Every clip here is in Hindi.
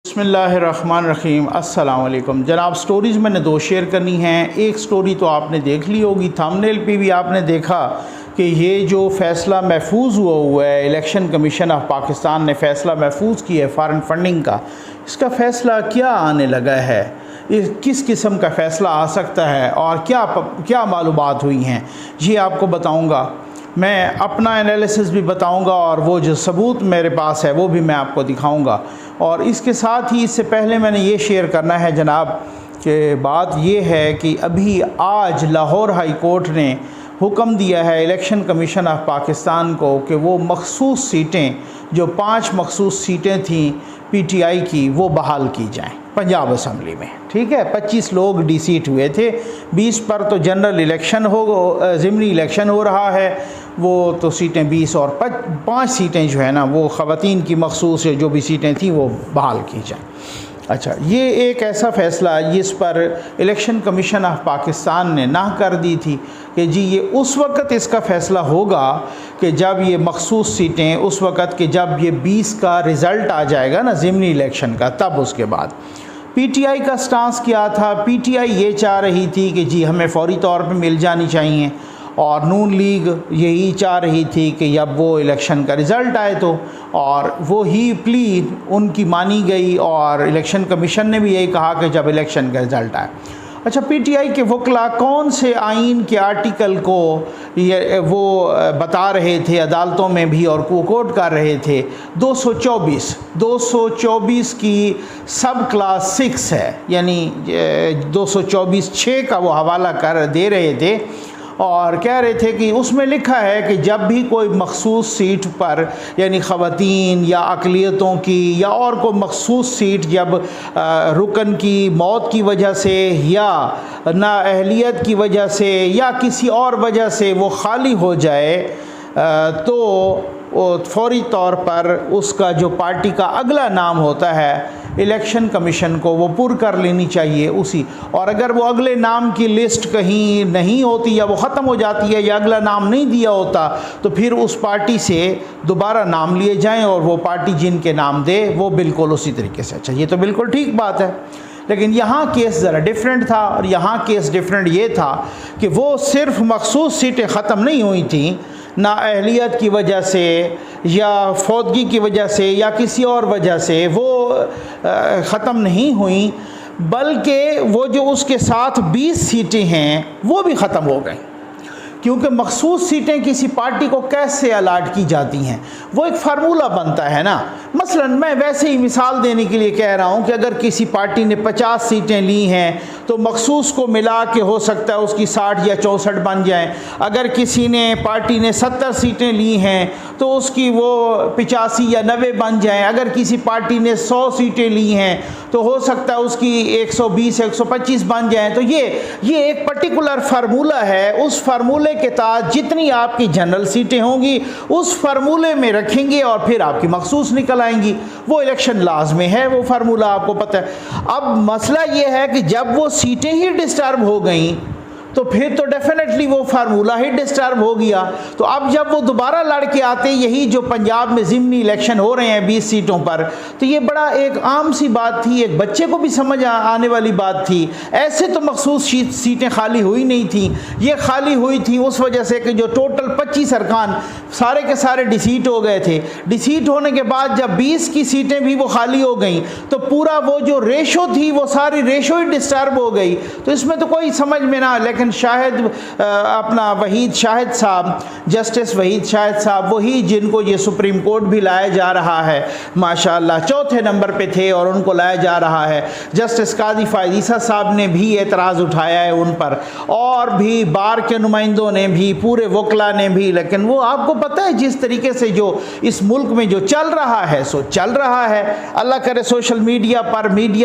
बिस्मिल्लाहिर्रहमानिर्रहीम। अस्सलाम वालेकुम जनाब। स्टोरीज़ मैंने दो शेयर करनी हैं। एक स्टोरी तो आपने देख ली होगी, थंबनेल पे भी आपने देखा कि ये जो फ़ैसला महफूज हुआ है, इलेक्शन कमीशन ऑफ पाकिस्तान ने फ़ैसला महफूज किया है फ़ॉरेन फंडिंग का। इसका फ़ैसला क्या आने लगा है, किस किस्म का फ़ैसला आ सकता है और क्या मालूमात हुई हैं, ये आपको बताऊँगा। मैं अपना एनालिसिस भी बताऊंगा और वो जो सबूत मेरे पास है वो भी मैं आपको दिखाऊंगा। और इसके साथ ही इससे पहले मैंने ये शेयर करना है जनाब कि बात ये है कि अभी आज लाहौर हाई कोर्ट ने हुक्म दिया है इलेक्शन कमीशन ऑफ पाकिस्तान को कि वो मखसूस सीटें, जो 5 मखसूस सीटें थीं पीटीआई की, वो बहाल की जाएं पंजाब असम्बली में। ठीक है, 25 लोग डिसीट हुए थे, 20 पर तो जनरल इलेक्शन ज़िमनी इलेक्शन हो रहा है, वो तो सीटें 20 और 5 सीटें जो है ना वो ख़वातीन की मखसूस जो भी सीटें थी वो बहाल की जाएं। अच्छा, ये एक ऐसा फ़ैसला जिस पर इलेक्शन कमीशन ऑफ पाकिस्तान ने ना कर दी थी कि जी ये उस वक़्त इसका फ़ैसला होगा कि जब ये मखसूस सीटें, उस वक़्त के जब ये 20 का रिज़ल्ट आ जाएगा ना ज़िमनी इलेक्शन का, तब उसके बाद पीटीआई का स्टांस क्या था। पीटीआई ये चाह रही थी कि जी हमें फ़ौरी तौर पे मिल जानी चाहिए, और नून लीग यही चाह रही थी कि जब वो इलेक्शन का रिज़ल्ट आए तो, और वो ही प्ली उनकी मानी गई और इलेक्शन कमीशन ने भी यही कहा कि जब इलेक्शन का रिज़ल्ट आए। अच्छा, पीटीआई के वकला कौन से आइन के आर्टिकल को वो बता रहे थे अदालतों में भी और कोट कर रहे थे। 224 की सब क्लास 6 है, यानी 224(6) का वो हवाला कर दे रहे थे और कह रहे थे कि उसमें लिखा है कि जब भी कोई मखसूस सीट पर, यानी ख़वातीन या अक़लियतों की या और कोई मखसूस सीट जब रुकन की मौत की वजह से या नाअहलियत की वजह से या किसी और वजह से वो खाली हो जाए तो फ़ौरी तौर पर उसका जो पार्टी का अगला नाम होता है इलेक्शन कमीशन को वो पुर कर लेनी चाहिए उसी। और अगर वो अगले नाम की लिस्ट कहीं नहीं होती या वो ख़त्म हो जाती है या अगला नाम नहीं दिया होता तो फिर उस पार्टी से दोबारा नाम लिए जाएं और वो पार्टी जिनके नाम दे वो बिल्कुल उसी तरीके से। अच्छा, ये तो बिल्कुल ठीक बात है, लेकिन यहाँ केस ज़रा डिफरेंट था। और यहाँ केस डिफरेंट ये था कि वो सिर्फ मखसूस सीटें ख़त्म नहीं हुई थी नाअहलियत की वजह से या फौतगी की वजह से या किसी और वजह से वो ख़त्म नहीं हुई, बल्कि वो जो उसके साथ 20 सीटें हैं वो भी ख़त्म हो गई। क्योंकि मखसूस सीटें किसी पार्टी को कैसे अलाट की जाती हैं, वो एक फार्मूला बनता है ना। मसलन मैं वैसे ही मिसाल देने के लिए कह रहा हूँ कि अगर किसी पार्टी ने 50 सीटें ली हैं तो मखसूस को मिला के हो सकता है उसकी 60 या 64 बन जाएं। अगर किसी ने पार्टी ने 70 सीटें ली हैं तो उसकी वो 85 या 90 बन जाएं। अगर किसी पार्टी ने 100 सीटें ली हैं तो हो सकता है उसकी 120 125 बन जाएं। तो ये एक पर्टिकुलर फार्मूला है। उस फार्मूले के तहत जितनी आपकी जनरल सीटें होंगी उस फार्मूले में रखेंगे और फिर आपकी मखसूस निकल आएंगी। वो इलेक्शन लाज में है, वो फार्मूला आपको पता है। अब मसला ये है कि जब वो सीटें ही डिस्टर्ब हो गई तो फिर तो डेफिनेटली वो फार्मूला ही डिस्टर्ब हो गया। तो अब जब वो दोबारा लड़ के आते, यही जो पंजाब में ज़िमनी इलेक्शन हो रहे हैं 20 सीटों पर, तो ये बड़ा एक आम सी बात थी, एक बच्चे को भी समझ आने वाली बात थी। ऐसे तो मखसूस सीटें खाली हुई नहीं थी, ये खाली हुई थी उस वजह से कि जो टोटल 25 अरकान सारे के सारे डिसीट हो गए थे। डिसीट होने के बाद जब 20 की सीटें भी वो खाली हो गई तो पूरा वो जो रेशो थी वो सारी रेशो ही डिस्टर्ब हो गई। तो इसमें तो कोई समझ में ना। लेकिन शाहिद अपना वहीद शाहिद साहब, जस्टिस वहीद शाहिद साहब, वही जिनको ये सुप्रीम कोर्ट भी लाया जा रहा है, माशाअल्लाह 4थे नंबर पे थे और उनको लाया जा रहा है। जस्टिस काजी फ़ायज़ ईसा साहब ने भी एतराज़ उठाया है उन पर, और भी बार के नुमाइंदों ने भी, पूरे वकला ने भी। लेकिन वो आपको पता है जिस तरीके से जो इस मुल्क में जो चल रहा है सो चल रहा है। अल्लाह करे सोशल मीडिया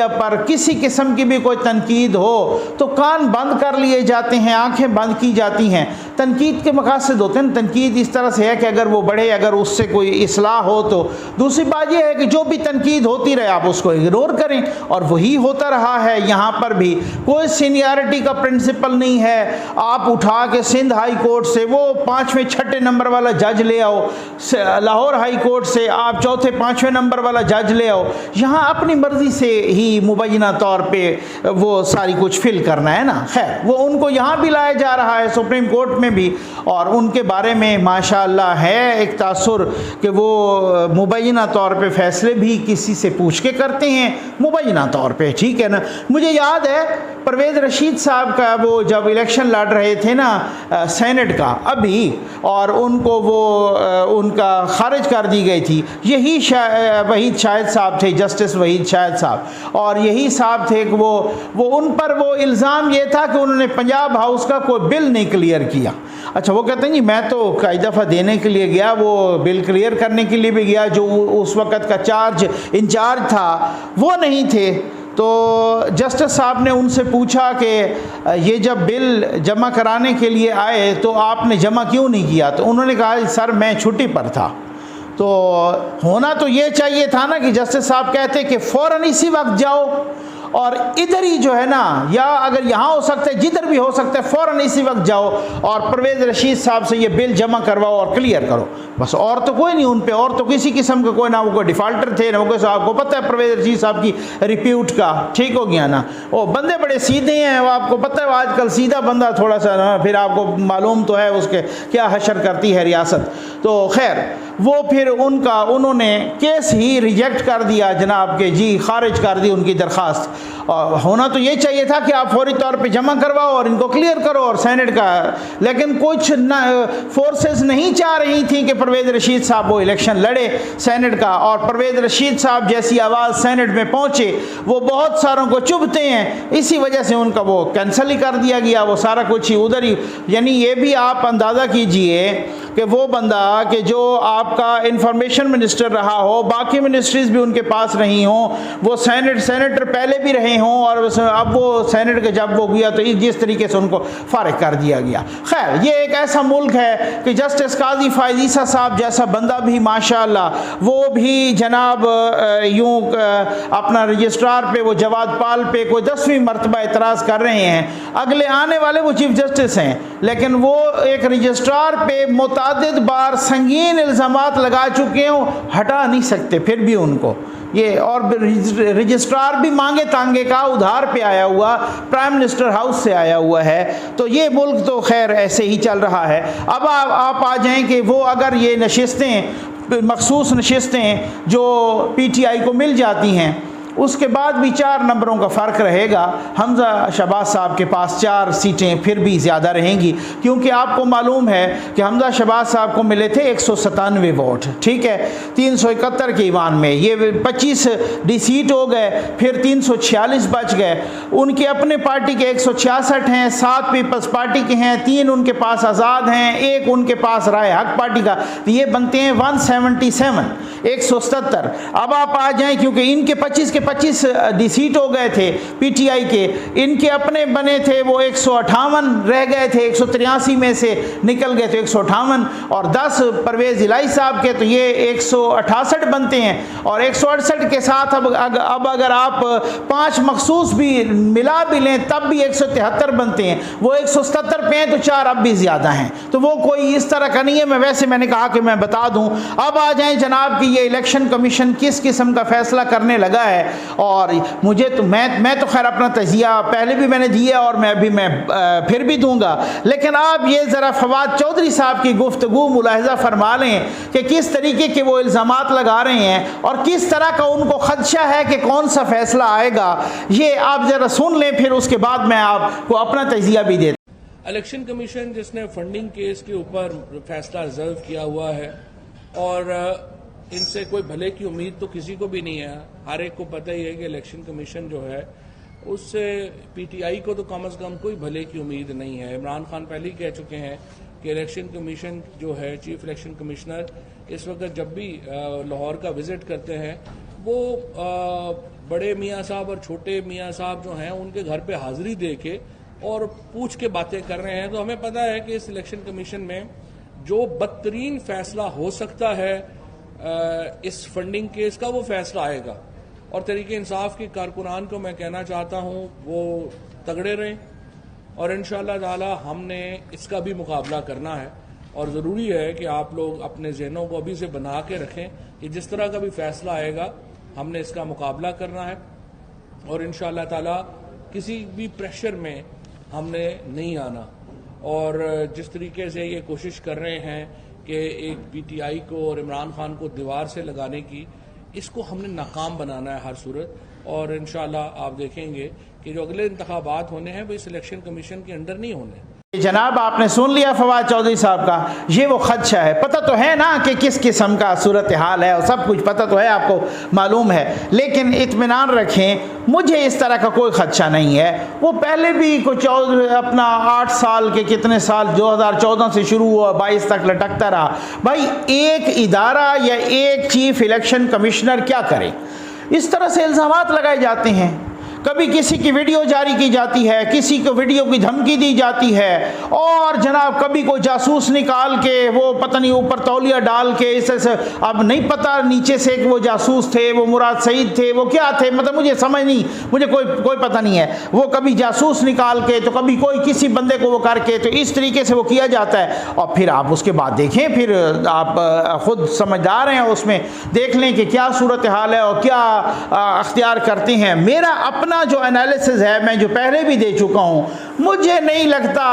पर किसी किस्म की भी कोई तनकीद हो तो कान बंद कर लिए जाते हैं, आंखें बंद की जाती हैं। तनकीद के मकासद होते हैं। तनकीद इस तरह से है कि अगर वो बढ़े, अगर उससे कोई इस्लाह हो तो। दूसरी बात यह है कि जो भी तनकीद होती रहे आप उसको इग्नोर करें, और वही होता रहा है यहाँ पर भी। कोई सीनियरिटी का प्रिंसिपल नहीं है। आप उठा के सिंध हाई कोर्ट से वो 5वें 6ठे नंबर वाला जज ले आओ, लाहौर हाई कोर्ट से आप 4थे 5वें नंबर वाला जज ले आओ। यहाँ अपनी मर्जी से ही मुबैना तौर पे वो सारी कुछ फिल करना है ना। खैर, वो उनको यहाँ भी लाया जा रहा है, सुप्रीम कोर्ट में भी, और उनके बारे में माशाअल्लाह है एक तासुर कि वो मुबैना तौर पे फैसले भी किसी से पूछ के करते हैं, मुबैना तौर पे, ठीक है ना। मुझे याद है परवेज़ रशीद साहब का वो जब इलेक्शन लड़ रहे थे ना सेनेट का अभी, और उनको वो उनका खारिज कर दी गई थी। यही वहीद शाहिद साहब थे, जस्टिस वहीद शाहिद साहब, और यही साहब थे कि वो उन पर वो इल्ज़ाम ये था कि उन्होंने पंजाब हाउस का कोई बिल नहीं क्लियर किया। अच्छा, वो कहते हैं जी मैं तो कई दफ़ा देने के लिए गया, वो बिल क्लियर करने के लिए भी गया, जो उस वक़्त का इंचार्ज था वो नहीं थे। तो जस्टिस साहब ने उनसे पूछा कि ये जब बिल जमा कराने के लिए आए तो आपने जमा क्यों नहीं किया? तो उन्होंने कहा सर मैं छुट्टी पर था। तो होना तो ये चाहिए था ना कि जस्टिस साहब कहते कि फ़ौरन इसी वक्त जाओ, और इधर ही जो है ना, या अगर यहाँ हो सकता है जिधर भी हो सकता है फ़ौरन इसी वक्त जाओ और परवेज़ रशीद साहब से ये बिल जमा करवाओ और क्लियर करो, बस। और तो कोई नहीं उन पे, और तो किसी किस्म का कोई ना, वो कोई डिफ़ाल्टर थे ना, वो कोई, आपको पता है परवेज़ रशीद साहब की रिप्यूट का, ठीक हो गया ना। वो बंदे बड़े सीधे हैं, वो आपको पता है आजकल सीधा बंदा थोड़ा सा ना, फिर आपको मालूम तो है उसके क्या हशर करती है रियासत। तो खैर, वो फिर उन्होंने केस ही रिजेक्ट कर दिया जनाब के, जी खारिज कर दी उनकी दरख्वास्त। होना तो ये चाहिए था कि आप फौरी तौर पे जमा करवाओ और इनको क्लियर करो और सेनेट का, लेकिन कुछ फोर्सेस नहीं चाह रही थी कि परवेज़ रशीद साहब वो इलेक्शन लड़े सेनेट का, और परवेज़ रशीद साहब जैसी आवाज़ सेनेट में पहुँचे वो बहुत सारों को चुभते हैं, इसी वजह से उनका वो कैंसिल ही कर दिया गया, वो सारा कुछ ही उधर ही। यानी ये भी आप अंदाज़ा कीजिए कि वो बंदा कि जो आपका इंफॉर्मेशन मिनिस्टर रहा हो, बाकी मिनिस्ट्रीज़ भी उनके पास रही हों, वो सेनेटर पहले भी रहे हों, और अब वो सेनेट के जब वो गया तो जिस तरीके से उनको फारिग कर दिया गया। खैर, ये एक ऐसा मुल्क है कि जस्टिस काजी फ़ायज़ ईसा साहब जैसा बंदा भी माशाअल्लाह, वो भी जनाब यूँ अपना रजिस्ट्रार पे, वो जवाद पाल पे कोई 10वीं मरतबा एतराज़ कर रहे हैं। अगले आने वाले वो चीफ जस्टिस हैं, लेकिन वो एक रजिस्ट्रार पे मुतादिद बार संगीन इल्ज़ामात लगा चुके हों, हटा नहीं सकते फिर भी उनको ये। और रजिस्ट्रार भी मांगे तांगे का उधार पे आया हुआ, प्राइम मिनिस्टर हाउस से आया हुआ है। तो ये मुल्क तो खैर ऐसे ही चल रहा है। अब आप आ जाएं कि वो अगर ये नशिस्तें, मखसूस नशिस्तें जो PTI को मिल जाती हैं, उसके बाद भी 4 नंबरों का फ़र्क रहेगा। हमज़ा शहबाज साहब के पास 4 सीटें फिर भी ज़्यादा रहेंगी, क्योंकि आपको मालूम है कि हमज़ा शहबाज साहब को मिले थे 197 वोट, ठीक है, 371 के ईवान में। ये 25 डिसीट हो गए, फिर 346 बच गए। उनके अपने पार्टी के 166 हैं, 7 पीपल्स पार्टी के हैं, 3 उनके पास आज़ाद हैं, 1 उनके पास राय हक पार्टी का। तो ये बनते हैं 177, 177। अब आप आ जाएँ, क्योंकि इनके 25 के 25 डिसीट हो गए थे PTI के, इनके अपने बने थे वो 158 रह गए थे, 183 में से निकल गए थे 158, और 10 परवेज़ इलाही साहब के, तो ये 168 बनते हैं। और 168 के साथ अब अगर आप 5 मखसूस भी मिला भी लें तब भी 173 बनते हैं। वो 177 पे हैं तो 4 अब भी ज़्यादा हैं, तो वो कोई इस तरह का नहीं है। मैंने कहा कि मैं बता दूं। अब आ जाएं जनाब कि ये इलेक्शन कमीशन किस किस्म का फैसला करने लगा है, और मुझे तो मैं तो खैर अपना तजिया पहले भी मैंने दिया और मैं फिर भी दूंगा, लेकिन आप ये ज़रा फवाद चौधरी साहब की गुफ्तगू मुलाहिज़ा फरमा लें कि किस तरीके के वो इल्ज़ामात लगा रहे हैं और किस तरह का उनको खदशा है कि कौन सा फैसला आएगा। ये आप ज़रा सुन लें, फिर उसके बाद मैं आपको अपना तजिया भी देता। इलेक्शन कमीशन जिसने फंडिंग केस के ऊपर फैसला रिजर्व किया हुआ है, और इनसे कोई भले की उम्मीद तो किसी को भी नहीं है। हर एक को पता ही है कि इलेक्शन कमीशन जो है उससे PTI को तो कम से कम कोई भले की उम्मीद नहीं है। इमरान खान पहले ही कह चुके हैं कि इलेक्शन कमीशन जो है, चीफ इलेक्शन कमिश्नर इस वक्त जब भी लाहौर का विजिट करते हैं, वो बड़े मियाँ साहब और छोटे मियाँ साहब जो हैं उनके घर पे हाजिरी दे के और पूछ के बातें कर रहे हैं। तो हमें पता है कि इस इलेक्शन कमीशन में जो बदतरीन फैसला हो सकता है इस फंडिंग केस का, वो फैसला आएगा। और तरीके इंसाफ के कारकुनान को मैं कहना चाहता हूं वो तगड़े रहें, और इंशाअल्लाह ताला हमने इसका भी मुकाबला करना है। और ज़रूरी है कि आप लोग अपने जहनों को अभी से बना के रखें कि जिस तरह का भी फैसला आएगा हमने इसका मुकाबला करना है, और इंशाअल्लाह ताला किसी भी प्रेशर में हमने नहीं आना। और जिस तरीके से ये कोशिश कर रहे हैं कि एक पीटीआई को और इमरान खान को दीवार से लगाने की, इसको हमने नाकाम बनाना है हर सूरत। और इंशाअल्लाह आप देखेंगे कि जो अगले इंतखाबात होने हैं वो इस इलेक्शन कमीशन के अंडर नहीं होने। जनाब आपने सुन लिया फवाद चौधरी साहब का, ये वो खदशा है। पता तो है ना कि किस किस्म का सूरत हाल है, और सब कुछ पता तो है, आपको मालूम है। लेकिन इत्मीनान रखें, मुझे इस तरह का कोई खदशा नहीं है। वो पहले भी कुछ अपना 8 साल के कितने साल 2014 से शुरू हुआ 22 तक लटकता रहा। भाई एक इदारा या एक चीफ इलेक्शन कमिश्नर क्या करे? इस तरह से इल्ज़ामात लगाए जाते हैं। कभी किसी की वीडियो जारी की जाती है, किसी को वीडियो की धमकी दी जाती है, और जनाब कभी कोई जासूस निकाल के वो पता नहीं ऊपर तौलिया डाल के इससे, अब नहीं पता नीचे से कि वो जासूस थे, वो मुराद सईद थे, वो क्या थे, मतलब मुझे समझ नहीं, मुझे कोई पता नहीं है। वो कभी जासूस निकाल के तो कभी कोई किसी बंदे को वो करके, तो इस तरीके से वो किया जाता है। और फिर आप उसके बाद देखें, फिर आप खुद समझदार हैं, उसमें देख लें कि क्या सूरत हाल है और क्या अख्तियार करते हैं। मेरा अपना जो एनालिसिस है, मैं जो पहले भी दे चुका हूं, मुझे नहीं लगता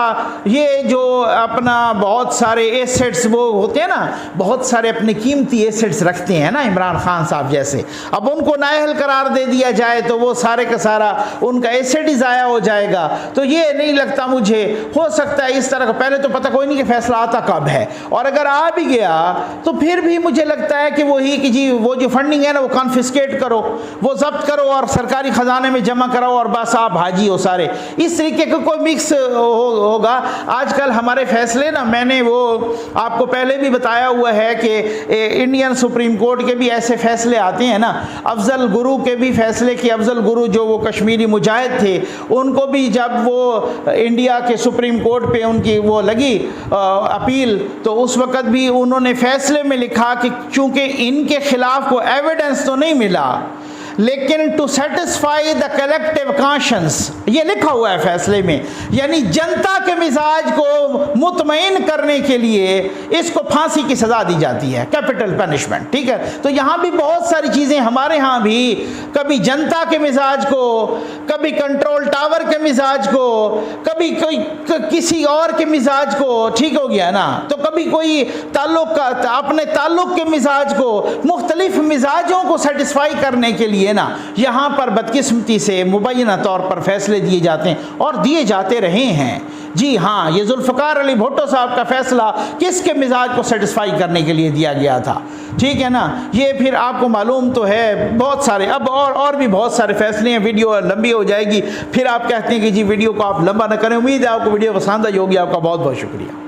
ये जो अपना बहुत सारे एसेट्स वो होते हैं ना, बहुत सारे अपने कीमती एसेट्स रखते हैं ना इमरान खान साहब जैसे, अब उनको नाअहल करार दे दिया जाए तो वो सारे का सारा उनका एसेट ही ज़ाया हो जाएगा। तो ये नहीं लगता मुझे, हो सकता है इस तरह का, पहले तो पता कोई नहीं कि फैसला आता कब है, और अगर आ भी गया तो फिर भी मुझे लगता है कि वही कि जी वो जो फंडिंग है ना वो कॉन्फिस्केट करो, वो जब्त करो और सरकारी खजाने में जमा कराओ, और बस आप हाजी हो सारे। इस तरीके का कोई मिक्स होगा। आजकल हमारे फैसले ना, मैंने वो आपको पहले भी बताया हुआ है कि इंडियन सुप्रीम कोर्ट के भी ऐसे फैसले आते हैं ना, अफजल गुरु के भी फैसले कि अफजल गुरु जो वो कश्मीरी मुजाहिद थे, उनको भी जब वो इंडिया के सुप्रीम कोर्ट पे उनकी वो लगी अपील, तो उस वक़्त भी उन्होंने फैसले में लिखा कि चूँकि इनके खिलाफ को एविडेंस तो नहीं मिला, लेकिन to satisfy the collective conscience, ये लिखा हुआ है फैसले में, यानी जनता के मिजाज को मुतमईन करने के लिए इसको फांसी की सज़ा दी जाती है, कैपिटल पनिशमेंट। ठीक है, तो यहाँ भी बहुत सारी चीज़ें हमारे यहाँ भी, कभी जनता के मिजाज को, कभी कंट्रोल टावर के मिजाज को, कभी कोई किसी और के मिजाज को, ठीक हो गया ना, तो कभी कोई ताल्लुक का अपने ताल्लुक के मिजाज को, मुख्तलिफ मिजाजों को सेटिस्फाई करने के लिए ना यहाँ पर बदकिस्मती से मुबैना तौर पर फैसले दिए जाते हैं और दिए जाते रहे हैं। जी हाँ, ये जुल्फ़िकार अली भुट्टो साहब का फैसला किसके मिजाज को सेटिस्फाई करने के लिए दिया गया था? ठीक है ना, ये फिर आपको मालूम तो है। बहुत सारे अब और भी बहुत सारे फैसले हैं। वीडियो लंबी हो जाएगी, फिर आप कहते हैं कि जी वीडियो को आप लंबा ना करें। उम्मीद है आपको वीडियो पसंद आई होगी। आपका बहुत बहुत शुक्रिया।